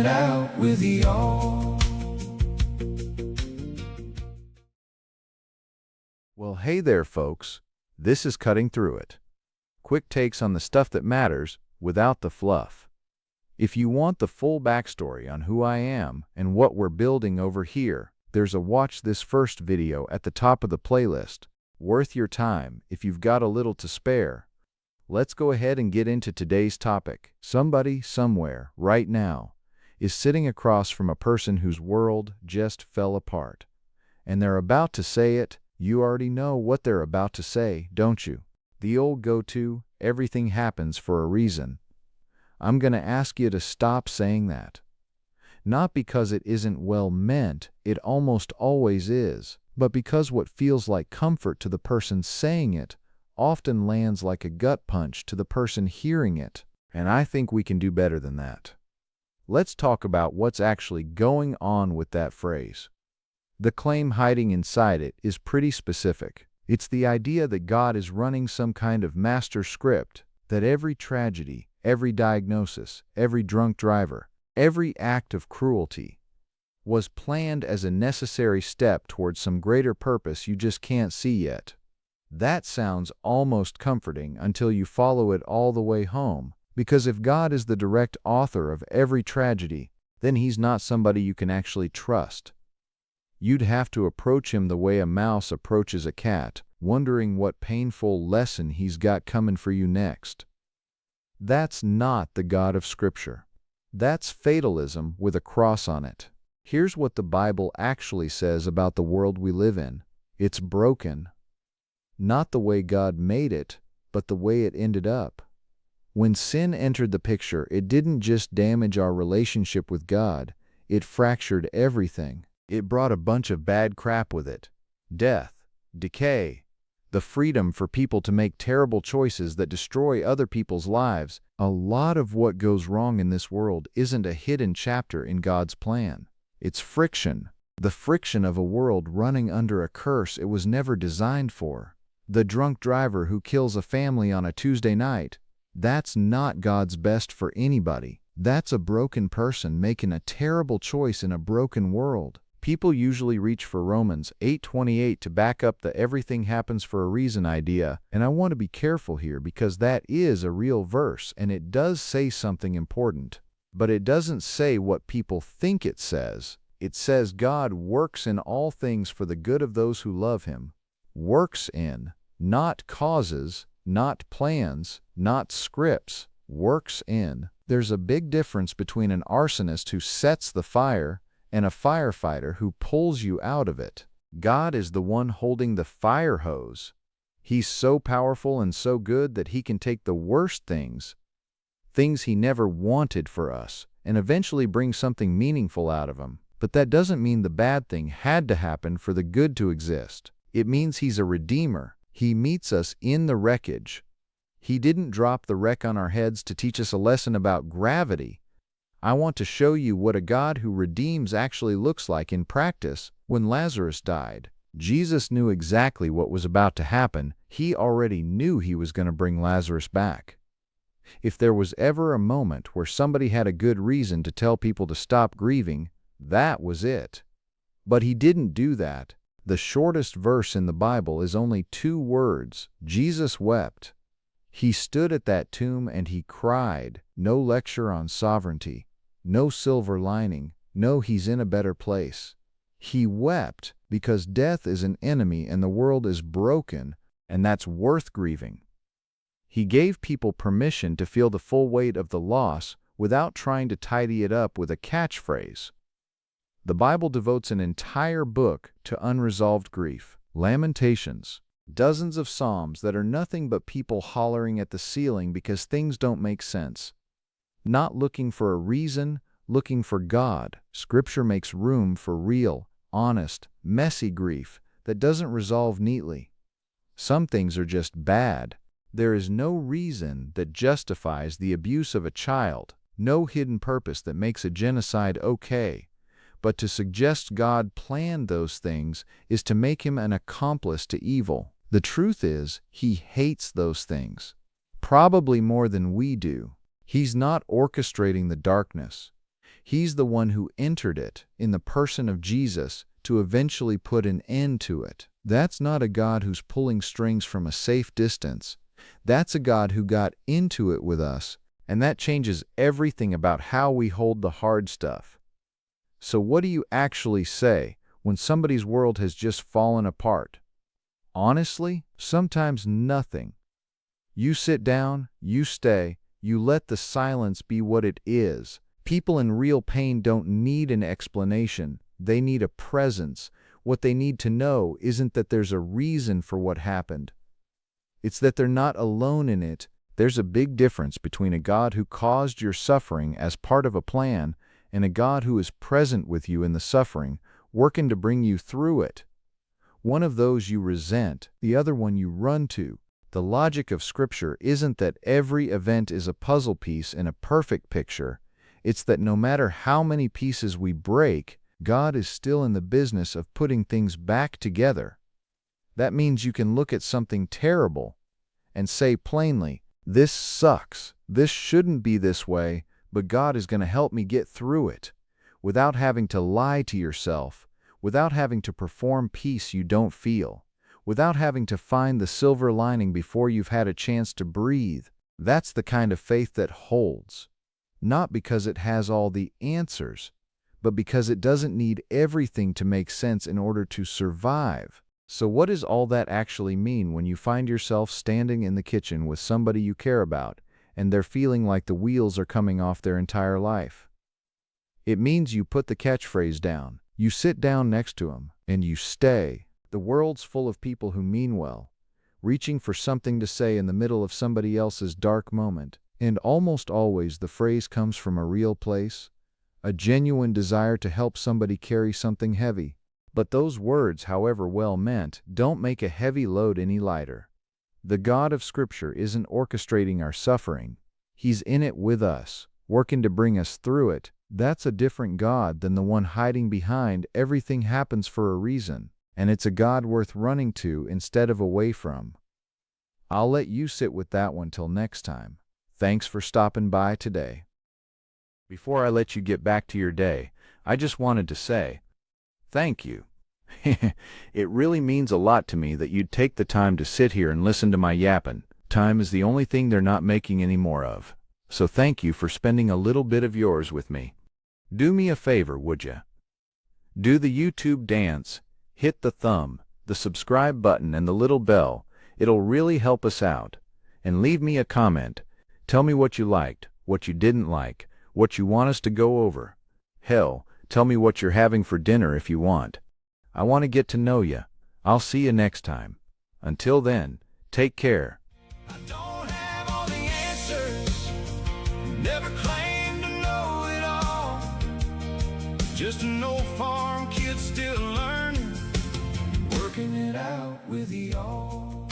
it out with y'all. Well, hey there, folks. This is Cutting Through It. Quick takes on the stuff that matters without the fluff. If you want the full backstory on who I am and what we're building over here, there's a watch this first video at the top of the playlist. Worth your time if you've got a little to spare. Let's go ahead and get into today's topic. Somebody, somewhere, right now, is sitting across from a person whose world just fell apart. And they're about to say it. You already know what they're about to say, don't you? The old go-to, everything happens for a reason. I'm going to ask you to stop saying that. Not because it isn't well meant, it almost always is, but because what feels like comfort to the person saying it often lands like a gut punch to the person hearing it. And I think we can do better than that. Let's talk about what's actually going on with that phrase. The claim hiding inside it is pretty specific. It's the idea that God is running some kind of master script, that every tragedy, every diagnosis, every drunk driver, every act of cruelty was planned as a necessary step towards some greater purpose you just can't see yet. That sounds almost comforting until you follow it all the way home, because if God is the direct author of every tragedy, then He's not somebody you can actually trust. You'd have to approach Him the way a mouse approaches a cat, wondering what painful lesson He's got coming for you next. That's not the God of Scripture. That's fatalism with a cross on it. Here's what the Bible actually says about the world we live in. It's broken. Not the way God made it, but the way it ended up. When sin entered the picture, it didn't just damage our relationship with God, it fractured everything. It brought a bunch of bad crap with it. Death, decay, the freedom for people to make terrible choices that destroy other people's lives. A lot of what goes wrong in this world isn't a hidden chapter in God's plan. It's friction. The friction of a world running under a curse it was never designed for. The drunk driver who kills a family on a Tuesday night. That's not God's best for anybody. That's a broken person making a terrible choice in a broken world. People usually reach for Romans 8:28 to back up the everything happens for a reason idea, and I want to be careful here because that is a real verse and it does say something important. But it doesn't say what people think it says. It says God works in all things for the good of those who love Him. Works in, not causes, not plans, not scripts. Works in. There's a big difference between an arsonist who sets the fire and a firefighter who pulls you out of it. God is the one holding the fire hose. He's so powerful and so good that He can take the worst things He never wanted for us, and eventually bring something meaningful out of them. But that doesn't mean the bad thing had to happen for the good to exist. It means He's a redeemer. He meets us in the wreckage. He didn't drop the wreck on our heads to teach us a lesson about gravity. I want to show you what a God who redeems actually looks like in practice. When Lazarus died, Jesus knew exactly what was about to happen. He already knew He was going to bring Lazarus back. If there was ever a moment where somebody had a good reason to tell people to stop grieving, that was it. But He didn't do that. The shortest verse in the Bible is only 2 words. Jesus wept. He stood at that tomb and He cried. No lecture on sovereignty. No silver lining. No, He's in a better place. He wept because death is an enemy and the world is broken, and that's worth grieving. He gave people permission to feel the full weight of the loss without trying to tidy it up with a catchphrase. The Bible devotes an entire book to unresolved grief. Lamentations. Dozens of psalms that are nothing but people hollering at the ceiling because things don't make sense. Not looking for a reason, looking for God. Scripture makes room for real, honest, messy grief that doesn't resolve neatly. Some things are just bad. There is no reason that justifies the abuse of a child, no hidden purpose that makes a genocide okay. But to suggest God planned those things is to make Him an accomplice to evil. The truth is, He hates those things, probably more than we do. He's not orchestrating the darkness. He's the one who entered it in the person of Jesus to eventually put an end to it. That's not a God who's pulling strings from a safe distance. That's a God who got into it with us, and that changes everything about how we hold the hard stuff. So what do you actually say when somebody's world has just fallen apart? Honestly, sometimes nothing. You sit down, you stay, you let the silence be what it is. People in real pain don't need an explanation. They need a presence. What they need to know isn't that there's a reason for what happened. It's that they're not alone in it. There's a big difference between a God who caused your suffering as part of a plan and a God who is present with you in the suffering, working to bring you through it. One of those you resent, the other one you run to. The logic of Scripture isn't that every event is a puzzle piece in a perfect picture. It's that no matter how many pieces we break, God is still in the business of putting things back together. That means you can look at something terrible and say plainly, "This sucks. This shouldn't be this way, but God is going to help me get through it," without having to lie to yourself, without having to perform peace you don't feel, without having to find the silver lining before you've had a chance to breathe. That's the kind of faith that holds. Not because it has all the answers, but because it doesn't need everything to make sense in order to survive. So what does all that actually mean when you find yourself standing in the kitchen with somebody you care about, and they're feeling like the wheels are coming off their entire life? It means you put the catchphrase down, you sit down next to them, and you stay. The world's full of people who mean well, reaching for something to say in the middle of somebody else's dark moment. And almost always the phrase comes from a real place, a genuine desire to help somebody carry something heavy. But those words, however well meant, don't make a heavy load any lighter. The God of Scripture isn't orchestrating our suffering. He's in it with us, working to bring us through it. That's a different God than the one hiding behind "everything happens for a reason," and it's a God worth running to instead of away from. I'll let you sit with that one till next time. Thanks for stopping by today. Before I let you get back to your day, I just wanted to say, thank you. It really means a lot to me that you'd take the time to sit here and listen to my yapping. Time is the only thing they're not making any more of. So thank you for spending a little bit of yours with me. Do me a favor, would you? Do the YouTube dance, hit the thumb, the subscribe button, and the little bell. It'll really help us out. And leave me a comment. Tell me what you liked, what you didn't like, what you want us to go over. Hell, tell me what you're having for dinner if you want. I want to get to know you. I'll see you next time. Until then, take care. I don't have all the answers, never claimed to know it all. Just an old farm kid still learning, working it out with y'all.